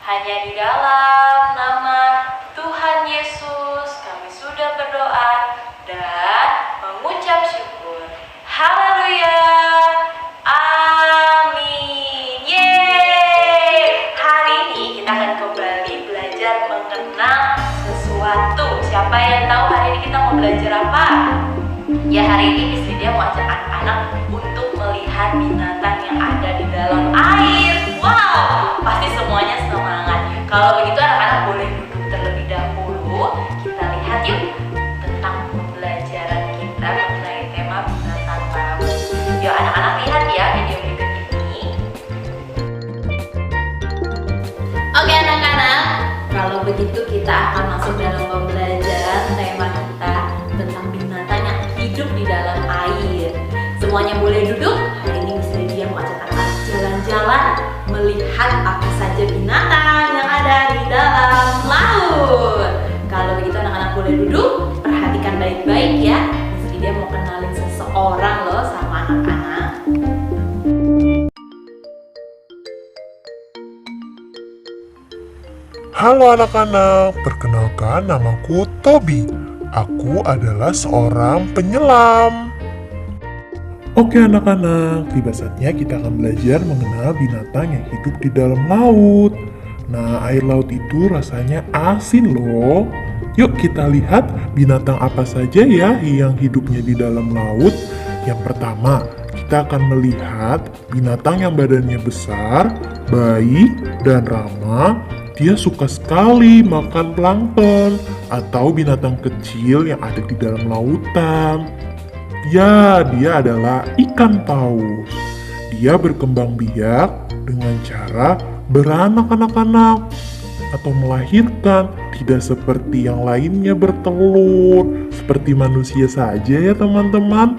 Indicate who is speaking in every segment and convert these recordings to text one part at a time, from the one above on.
Speaker 1: Hanya di dalam nama Tuhan Yesus kami sudah berdoa dan mengucap syukur. Haleluya. Amin. Yeay. Hari ini kita akan kembali belajar mengenal sesuatu. Siapa yang tahu hari ini kita mau belajar apa? Ya, hari ini Miss Lydia mau ajak anak-anak untuk melihat binatang yang ada di dalam air. Wow, pasti semuanya semangat. Kalau begitu anak-anak boleh duduk terlebih dahulu. Kita lihat yuk tentang pembelajaran kita mengenai tema binatang laut. Yuk anak-anak lihat ya video berikut ini. Oke anak-anak, kalau begitu kita akan masuk dalam pembelajaran tema kita tentang binatang yang hidup di dalam air. Semuanya boleh duduk. Hari ini Miss Lydia mau ajak anak-anak jalan-jalan melihat apa saja binatang yang ada di dalam laut. Kalau begitu anak-anak boleh duduk, perhatikan baik-baik ya. Miss Lydia mau kenalin seseorang loh sama anak-anak.
Speaker 2: Halo anak-anak, perkenalkan namaku Tobi. Aku adalah seorang penyelam. Oke anak-anak, tiba saatnya kita akan belajar mengenal binatang yang hidup di dalam laut. Nah, air laut itu rasanya asin loh. Yuk kita lihat binatang apa saja ya yang hidupnya di dalam laut. Yang pertama, kita akan melihat binatang yang badannya besar, baik, dan ramah. Dia suka sekali makan plankton atau binatang kecil yang ada di dalam lautan. Ya, dia adalah ikan paus. Dia berkembang biak dengan cara beranak anak-anak atau melahirkan, tidak seperti yang lainnya bertelur, seperti manusia saja ya teman-teman.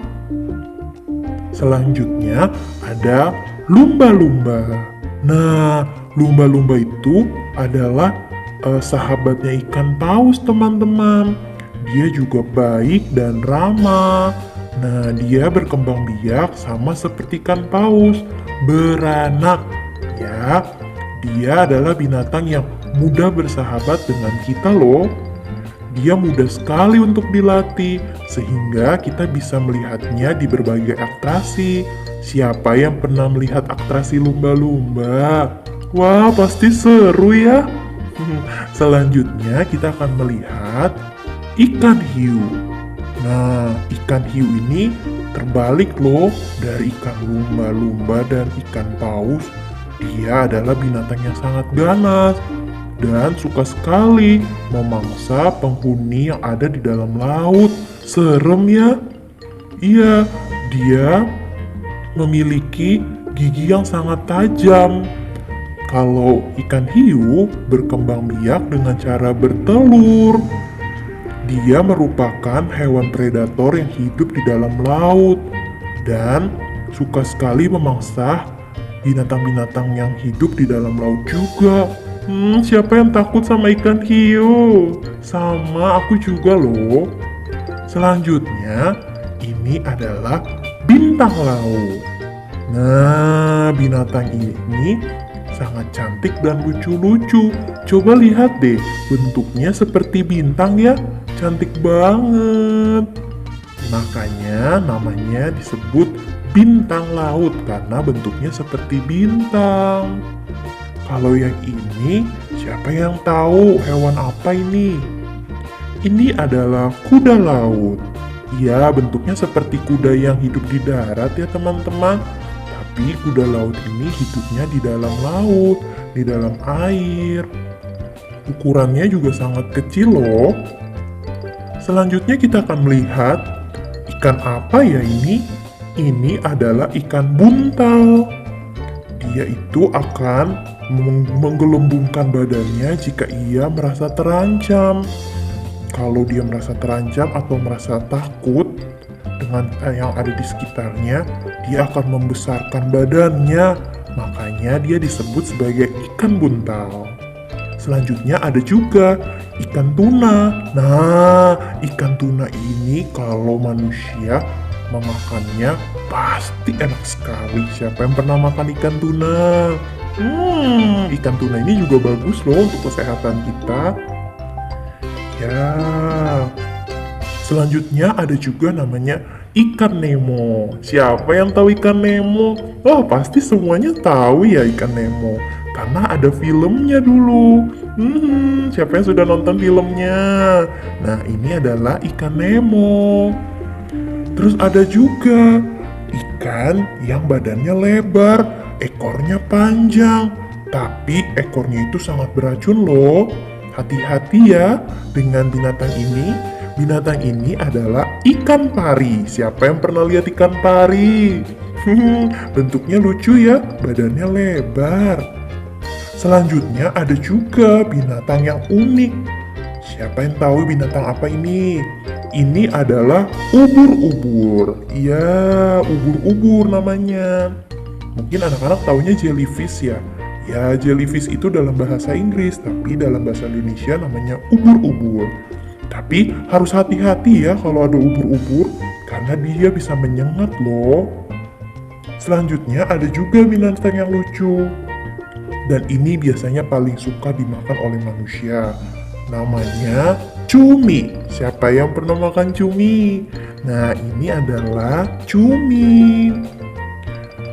Speaker 2: Selanjutnya ada lumba-lumba. Nah, lumba-lumba itu adalah sahabatnya ikan paus teman-teman. Dia juga baik dan ramah. Nah, dia berkembang biak sama seperti ikan paus, beranak. Ya, dia adalah binatang yang mudah bersahabat dengan kita loh. Dia mudah sekali untuk dilatih, sehingga kita bisa melihatnya di berbagai atraksi. Siapa yang pernah melihat atraksi lumba-lumba? Wah, pasti seru ya. Selanjutnya kita akan melihat ikan hiu. Nah, ikan hiu ini terbalik loh dari ikan lumba-lumba dan ikan paus. Dia adalah binatang yang sangat ganas dan suka sekali memangsa penghuni yang ada di dalam laut. Serem ya? Iya, dia memiliki gigi yang sangat tajam. Kalau ikan hiu berkembang biak dengan cara bertelur. Dia merupakan hewan predator yang hidup di dalam laut dan suka sekali memangsa binatang-binatang yang hidup di dalam laut juga. Siapa yang takut sama ikan hiu? Sama aku juga loh. Selanjutnya, ini adalah bintang laut. Nah, binatang ini sangat cantik dan lucu-lucu. Coba lihat deh, bentuknya seperti bintang ya. Cantik banget. Makanya namanya disebut bintang laut karena bentuknya seperti bintang. Kalau yang ini, siapa yang tahu hewan apa ini? Ini adalah kuda laut. Ya, bentuknya seperti kuda yang hidup di darat ya teman-teman. Tapi kuda laut ini hidupnya di dalam laut, di dalam air. Ukurannya juga sangat kecil loh. Selanjutnya kita akan melihat ikan apa ya ini? Ini adalah ikan buntal. Dia itu akan menggelembungkan badannya jika ia merasa terancam. Kalau dia merasa terancam atau merasa takut dengan yang ada di sekitarnya, dia akan membesarkan badannya. Makanya dia disebut sebagai ikan buntal. Selanjutnya ada juga ikan tuna. Nah, ikan tuna ini kalau manusia memakannya pasti enak sekali. Siapa yang pernah makan ikan tuna? Ikan tuna ini juga bagus loh untuk kesehatan kita. Ya, selanjutnya ada juga namanya ikan Nemo. Siapa yang tahu ikan Nemo? Oh, pasti semuanya tahu ya ikan Nemo. Karena ada filmnya dulu. Siapa yang sudah nonton filmnya? Nah, ini adalah ikan Nemo. Terus ada juga ikan yang badannya lebar, ekornya panjang. Tapi ekornya itu sangat beracun loh. Hati-hati ya dengan binatang ini. Binatang ini adalah ikan pari. Siapa yang pernah lihat ikan pari? Bentuknya lucu ya, badannya lebar. Selanjutnya ada juga binatang yang unik. Siapa yang tahu binatang apa ini? Ini adalah ubur-ubur. Iya, ubur-ubur namanya. Mungkin anak-anak taunya jellyfish ya. Ya, jellyfish itu dalam bahasa Inggris, tapi dalam bahasa Indonesia namanya ubur-ubur. Tapi harus hati-hati ya kalau ada ubur-ubur, karena dia bisa menyengat loh. Selanjutnya ada juga binatang yang lucu. Dan ini biasanya paling suka dimakan oleh manusia. Namanya cumi. Siapa yang pernah makan cumi? Nah, ini adalah cumi.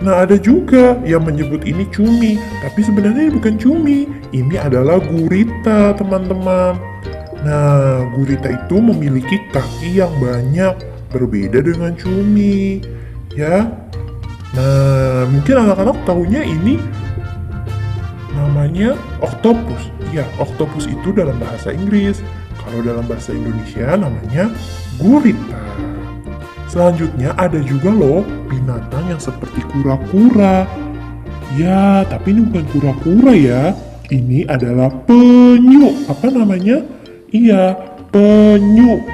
Speaker 2: Nah, ada juga yang menyebut ini cumi, tapi sebenarnya ini bukan cumi. Ini adalah gurita, teman-teman. Nah, gurita itu memiliki kaki yang banyak, berbeda dengan cumi. Ya. Nah, mungkin anak-anak taunya ini namanya octopus. Ya, octopus itu dalam bahasa Inggris. Kalau dalam bahasa Indonesia namanya gurita. Selanjutnya ada juga loh binatang yang seperti kura-kura. Ya, tapi ini bukan kura-kura ya. Ini adalah penyu. Apa namanya? Iya, penyu.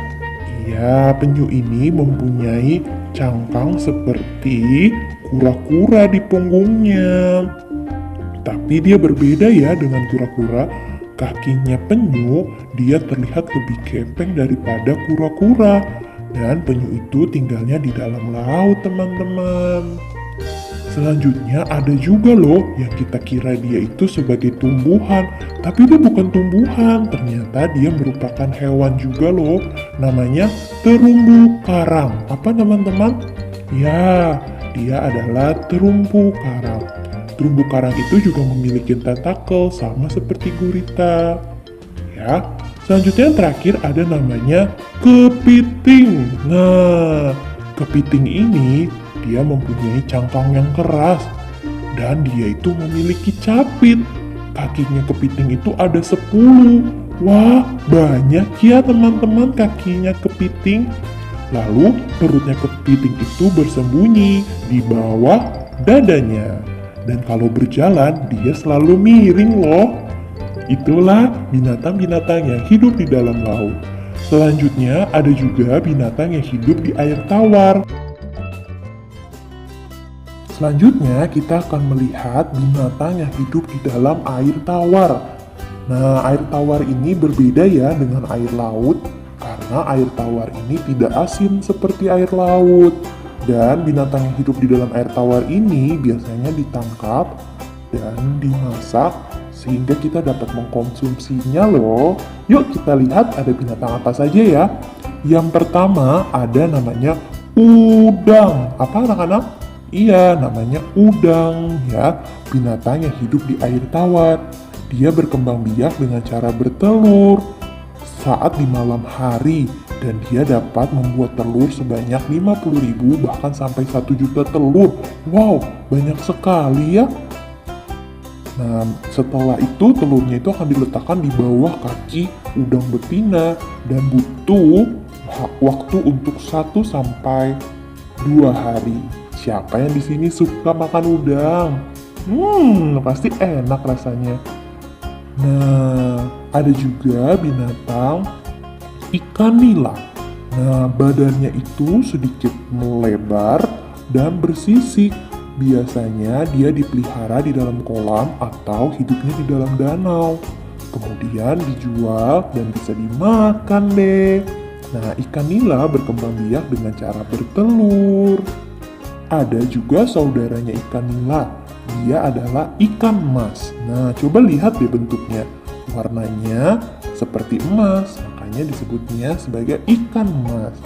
Speaker 2: Iya, penyu ini mempunyai cangkang seperti kura-kura di punggungnya. Tapi dia berbeda ya dengan kura-kura. Kakinya penyu, dia terlihat lebih gepeng daripada kura-kura. Dan penyu itu tinggalnya di dalam laut, teman-teman. Selanjutnya ada juga loh yang kita kira dia itu sebagai tumbuhan. Tapi dia bukan tumbuhan, ternyata dia merupakan hewan juga loh. Namanya terumbu karang. Apa teman-teman? Ya, dia adalah terumbu karang. Terumbu karang itu juga memiliki tentakel sama seperti gurita. Ya, selanjutnya yang terakhir ada namanya kepiting. Nah, kepiting ini dia mempunyai cangkang yang keras dan dia itu memiliki capit. Kakinya kepiting itu ada 10. Wah, banyak ya teman-teman kakinya kepiting. Lalu perutnya kepiting itu bersembunyi di bawah dadanya. Dan kalau berjalan, dia selalu miring loh. Itulah binatang-binatang yang hidup di dalam laut. Selanjutnya ada juga binatang yang hidup di air tawar. Selanjutnya kita akan melihat binatang yang hidup di dalam air tawar. Nah, air tawar ini berbeda ya dengan air laut. Karena air tawar ini tidak asin seperti air laut. Dan binatang yang hidup di dalam air tawar ini biasanya ditangkap dan dimasak sehingga kita dapat mengkonsumsinya loh. Yuk kita lihat ada binatang apa saja ya. Yang pertama ada namanya udang. Apa anak-anak? Iya, namanya udang ya. Binatang yang hidup di air tawar. Dia berkembang biak dengan cara bertelur saat di malam hari. Dan dia dapat membuat telur sebanyak 50.000 bahkan sampai 1 juta telur. Wow, banyak sekali ya. Nah, setelah itu telurnya itu akan diletakkan di bawah kaki udang betina dan butuh waktu untuk 1 sampai 2 hari. Siapa yang di sini suka makan udang? Pasti enak rasanya. Nah, ada juga binatang ikan nila. Nah, badannya itu sedikit melebar dan bersisik. Biasanya dia dipelihara di dalam kolam atau hidupnya di dalam danau. Kemudian dijual dan bisa dimakan deh. Nah, ikan nila berkembang biak dengan cara bertelur. ada juga saudaranya ikan nila. Dia adalah ikan mas. Nah, coba lihat deh bentuknya. Warnanya seperti emas, makanya disebutnya sebagai ikan mas.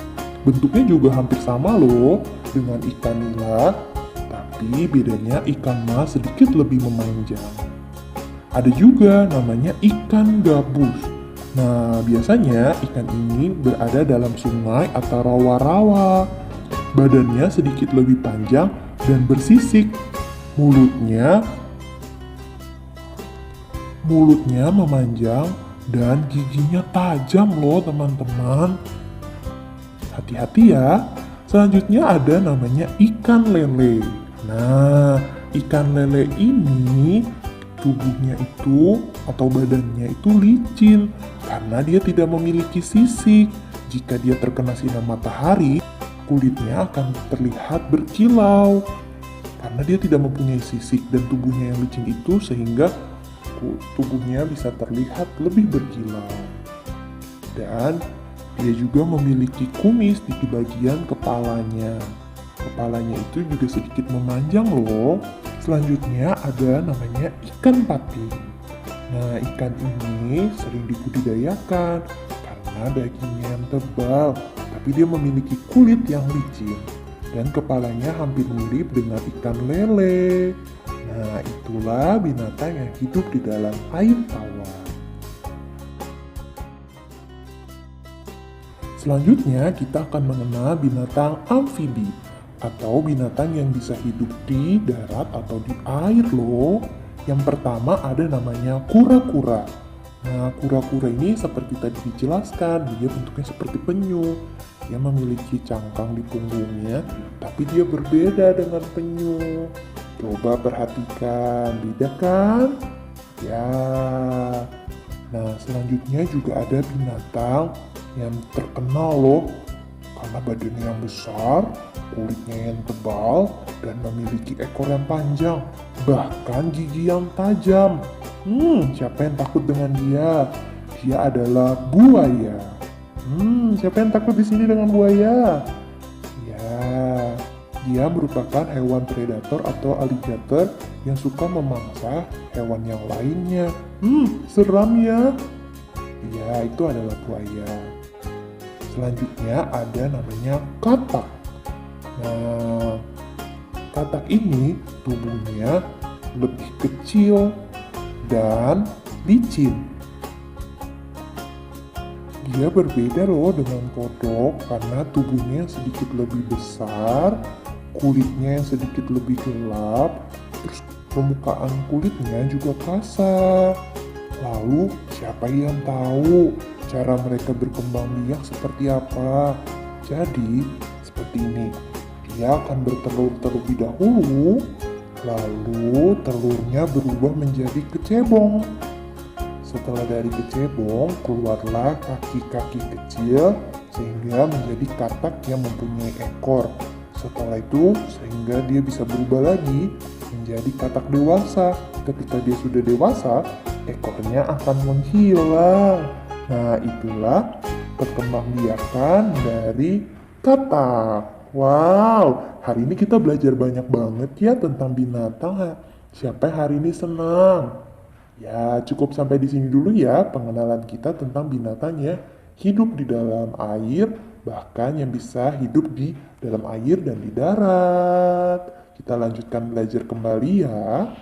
Speaker 2: Bentuknya juga hampir sama loh dengan ikan nila, tapi bedanya ikan mas sedikit lebih memanjang. Ada juga namanya ikan gabus. Nah, biasanya ikan ini berada dalam sungai atau rawa-rawa. Badannya sedikit lebih panjang dan bersisik. Mulutnya memanjang dan giginya tajam loh teman-teman. Hati-hati ya. Selanjutnya ada namanya ikan lele. Nah, ikan lele ini tubuhnya itu atau badannya itu licin karena dia tidak memiliki sisik. Jika dia terkena sinar matahari, kulitnya akan terlihat berkilau karena dia tidak mempunyai sisik dan tubuhnya yang licin itu, sehingga tubuhnya bisa terlihat lebih berkilau. Dan dia juga memiliki kumis di bagian kepalanya. Kepalanya itu juga sedikit memanjang loh. Selanjutnya ada namanya ikan patin. Nah, ikan ini sering dibudidayakan karena dagingnya yang tebal, tapi dia memiliki kulit yang licin dan kepalanya hampir mirip dengan ikan lele. Nah, itulah binatang yang hidup di dalam air tawar. Selanjutnya kita akan mengenal binatang amfibi atau binatang yang bisa hidup di darat atau di air loh. Yang pertama ada namanya kura-kura. Nah, kura-kura ini seperti tadi dijelaskan, dia bentuknya seperti penyu. Dia memiliki cangkang di punggungnya, tapi dia berbeda dengan penyu. Coba perhatikan, beda kan? Ya. Nah, selanjutnya juga ada binatang yang terkenal loh, karena badannya yang besar, kulitnya yang tebal, dan memiliki ekor yang panjang, bahkan gigi yang tajam. Siapa yang takut dengan dia? Dia adalah buaya. Siapa yang takut di sini dengan buaya? Ya, dia merupakan hewan predator atau alligator yang suka memangsa hewan yang lainnya. Seram ya. Ya, itu adalah buaya. Selanjutnya ada namanya katak. Nah, katak ini tubuhnya lebih kecil dan licin. Dia berbeda loh dengan kodok karena tubuhnya sedikit lebih besar, kulitnya yang sedikit lebih gelap, terus permukaan kulitnya juga kasar. Lalu siapa yang tahu cara mereka berkembang biak seperti apa? Jadi seperti ini, dia akan bertelur terlebih dahulu, lalu telurnya berubah menjadi kecebong. Setelah dari kecebong, keluarlah kaki-kaki kecil sehingga menjadi katak yang mempunyai ekor. Setelah itu, sehingga dia bisa berubah lagi menjadi katak dewasa. Ketika dia sudah dewasa, ekornya akan menghilang. Nah, itulah perkembangbiakan dari katak. Wow, hari ini kita belajar banyak banget ya tentang binatang. Siapa yang hari ini senang? Ya, cukup sampai di sini dulu ya pengenalan kita tentang binatang yang hidup di dalam air, bahkan yang bisa hidup di dalam air dan di darat. Kita lanjutkan belajar kembali ya.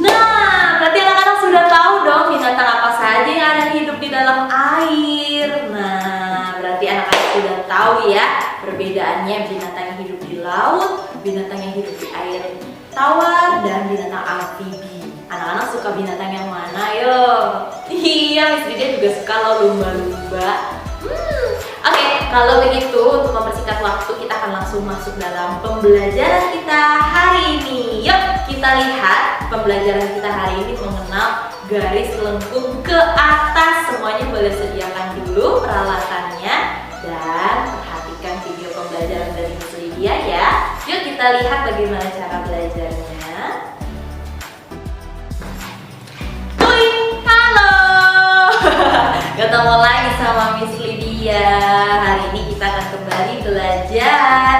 Speaker 1: Nah, berarti anak-anak sudah tahu dong binatang apa saja yang ada hidup di dalam air. Nah, berarti anak-anak sudah tahu ya perbedaannya binatang yang hidup di laut, binatang yang hidup di air tawar, dan binatang amfibi. Anak-anak suka binatang yang mana? Yo, iya, Miss Lydia juga suka loh lumba-lumba. Oke, kalau begitu untuk mempersingkat waktu kita akan langsung masuk dalam pembelajaran kita hari ini. Yuk, kita lihat pembelajaran kita hari ini mengenal garis lengkung ke atas. Semuanya boleh sediakan dulu peralatannya dan perhatikan video pembelajaran dari Miss Lydia ya. Yuk kita lihat bagaimana cara belajarnya. Ketemu lagi sama Miss Lydia. Hari ini kita akan kembali belajar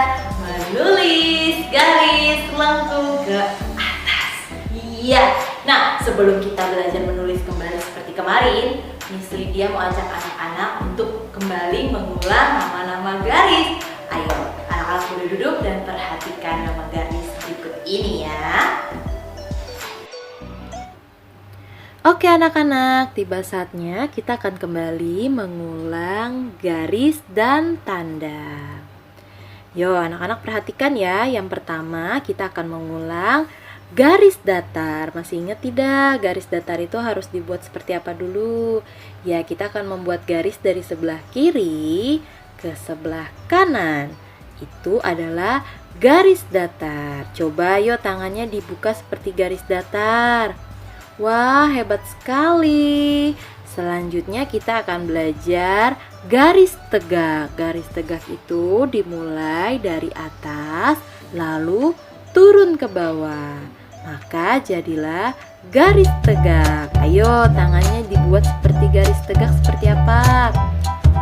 Speaker 1: menulis garis lengkung ke atas. Iya. Nah, sebelum kita belajar menulis kembali seperti kemarin, Miss Lydia mau ajak anak-anak untuk kembali mengulang nama-nama garis. Ayo, anak-anak boleh duduk dan perhatikan nama garis berikut ini ya. Oke anak-anak, tiba saatnya kita akan kembali mengulang garis dan tanda. Yo, anak-anak perhatikan ya. Yang pertama kita akan mengulang garis datar. Masih ingat tidak? Garis datar itu harus dibuat seperti apa dulu? Ya, kita akan membuat garis dari sebelah kiri ke sebelah kanan. Itu adalah garis datar. Coba yuk tangannya dibuka seperti garis datar. Wah, hebat sekali. Selanjutnya kita akan belajar garis tegak. Garis tegak itu dimulai dari atas lalu turun ke bawah. Maka jadilah garis tegak. Ayo tangannya dibuat seperti garis tegak seperti apa?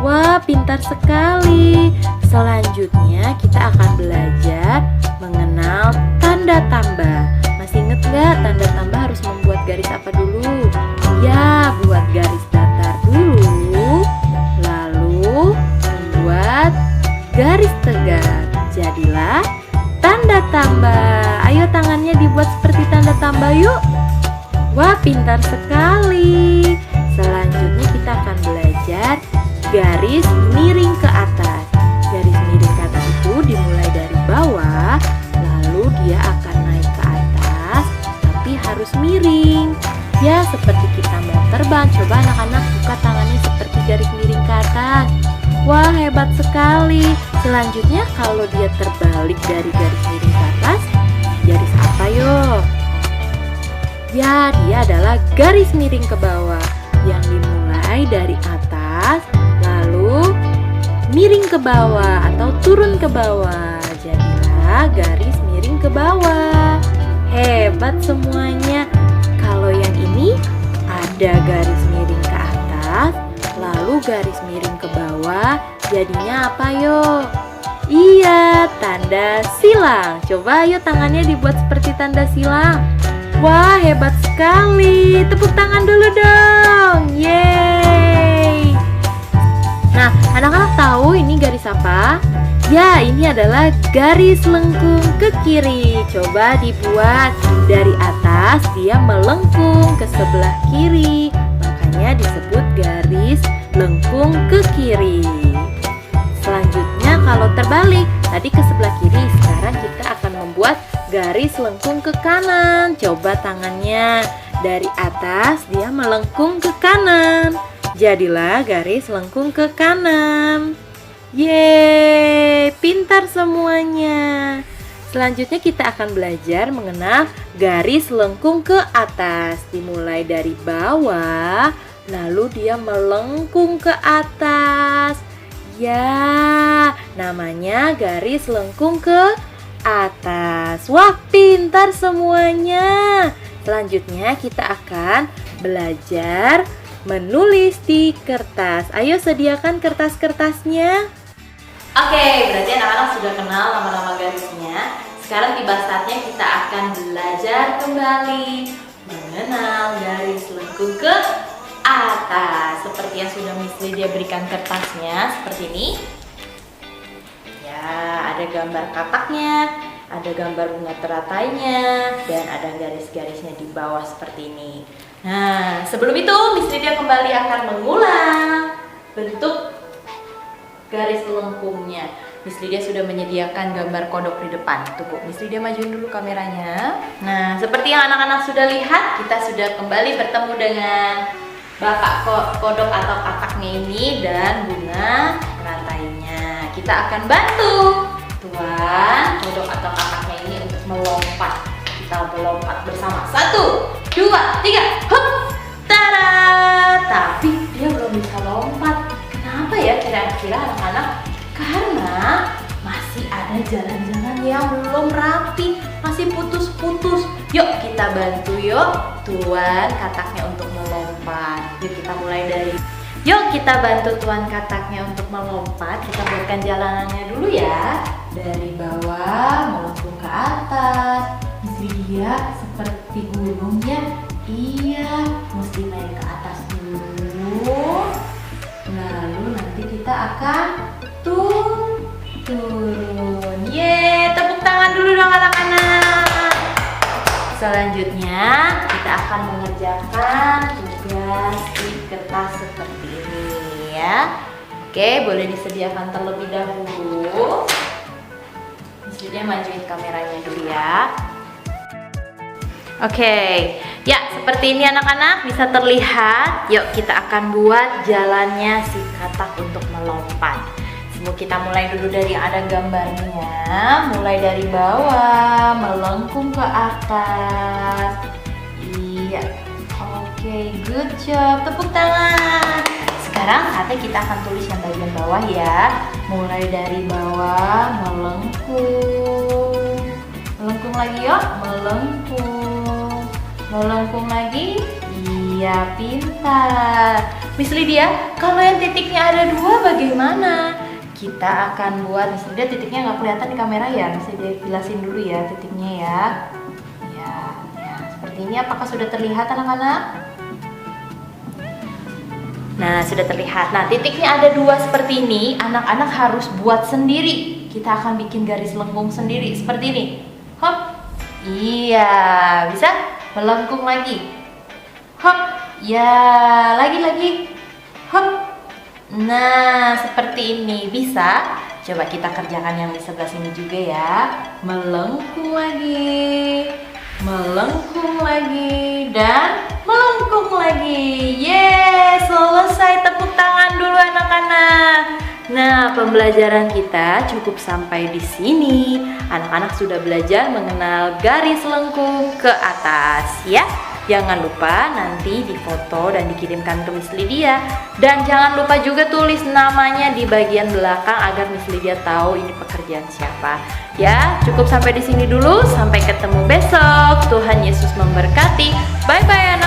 Speaker 1: Wah, pintar sekali. Selanjutnya kita akan belajar mengenal tanda tambah. Masih inget gak tanda tambah harus membuat garis apa dulu? Ya, buat garis datar dulu, lalu membuat garis tegak. Jadilah tanda tambah. Ayo tangannya dibuat seperti tanda tambah yuk. Wah, pintar sekali. Selanjutnya kita akan belajar garis miring ke atas. Garis miring ke atas itu dimulai dari bawah, lalu dia akan naik ke atas, tapi harus miring. Ya, seperti kita mau terbang. Coba anak-anak buka tangannya seperti garis miring ke atas. Wah, hebat sekali. Selanjutnya kalau dia terbalik dari garis miring ke atas, garis apa yuk? Ya, dia adalah garis miring ke bawah yang dimulai dari atas lalu miring ke bawah atau turun ke bawah. Jadilah garis miring ke bawah. Hebat semuanya. Kalau yang ini ada garis miring ke atas lalu garis miring ke bawah, jadinya apa yuk? Iya, tanda silang. Coba yuk tangannya dibuat seperti tanda silang. Wah, hebat sekali. Tepuk tangan dulu dong. Yeay. Nah, anak-anak tahu ini garis apa? Ya, ini adalah garis lengkung ke kiri. Coba dibuat dari atas, dia melengkung ke sebelah kiri. Makanya disebut garis lengkung ke kiri. Selanjutnya kalau terbalik, tadi ke sebelah kiri, sekarang kita akan membuat garis lengkung ke kanan. Coba tangannya dari atas, dia melengkung ke kanan. Jadilah garis lengkung ke kanan. Yeay, pintar semuanya. Selanjutnya kita akan belajar mengenal garis lengkung ke atas. Dimulai dari bawah, lalu dia melengkung ke atas. Ya, namanya garis lengkung ke atas. Wah, pintar semuanya. Selanjutnya kita akan belajar menulis di kertas. Ayo sediakan kertas-kertasnya. Oke, berarti anak-anak sudah kenal nama-nama garisnya. Sekarang tiba saatnya kita akan belajar kembali mengenal garis lengkung ke atas. Seperti yang sudah Miss Lydia berikan kertasnya seperti ini. Ya, ada gambar kataknya, ada gambar bunga teratainya, dan ada garis-garisnya di bawah seperti ini. Nah, sebelum itu Miss Lydia kembali akan mengulang bentuk garis lengkungnya. Miss Lydia sudah menyediakan gambar kodok di depan. Tuh, Miss Lydia majuin dulu kameranya. Nah, seperti yang anak-anak sudah lihat, kita sudah kembali bertemu dengan bapak kodok atau kataknya ini dan bunga teratainya. Kita akan bantu Tuan kodok atau kataknya ini untuk melompat. Kita melompat bersama. 1, 2, 3, hup! Tada! Tapi dia belum bisa lompat. Kenapa ya kira-kira anak-anak? Karena masih ada jalan-jalan yang belum rapi, masih putus-putus. Yuk kita bantu yuk Tuan kataknya untuk melompat. Yuk kita mulai dari Yuk kita bantu tuan kataknya untuk melompat. Kita buatkan jalanannya dulu ya. Dari bawah melengkung ke atas. Mesti dia seperti gunungnya. Iya, mesti naik ke atas dulu. Lalu nanti kita akan turun. Yeay, tepuk tangan dulu dong anak-anak. Selanjutnya kita akan mengerjakan tugas di kertas seperti ini ya. Oke, boleh disediakan terlebih dahulu. Disediakan, majuin kameranya dulu ya. Oke, ya seperti ini anak-anak bisa terlihat. Yuk kita akan buat jalannya si katak untuk melompat. Kita mulai dulu dari ada gambarnya, mulai dari bawah melengkung ke atas. Iya, oke, good job, tepuk tangan. Sekarang saatnya kita akan tulis yang bagian bawah ya. Mulai dari bawah melengkung, melengkung lagi yuk, melengkung lagi. Iya, pintar. Miss Lydia, kalau yang titiknya ada 2 bagaimana? Kita akan buat, Miss Lydia titiknya nggak kelihatan di kamera ya, Miss Lydia jelasin dulu ya titiknya ya. Ya, seperti ini. Apakah sudah terlihat anak-anak? Nah, sudah terlihat. Nah, titiknya ada 2 seperti ini. Anak-anak harus buat sendiri. Kita akan bikin garis lengkung sendiri seperti ini. Hop, iya, bisa melengkung lagi. Hop, ya, lagi. Hop. Nah, seperti ini bisa. Coba kita kerjakan yang di sebelah sini juga ya. Melengkung lagi, dan melengkung lagi. Yeay, selesai. Tepuk tangan dulu anak-anak. Nah, pembelajaran kita cukup sampai di sini. Anak-anak sudah belajar mengenal garis lengkung ke atas ya. Jangan lupa nanti difoto dan dikirimkan ke Miss Lydia. Dan jangan lupa juga tulis namanya di bagian belakang agar Miss Lydia tahu ini pekerjaan siapa. Ya, cukup sampai di sini dulu. Sampai ketemu besok. Tuhan Yesus memberkati. Bye-bye.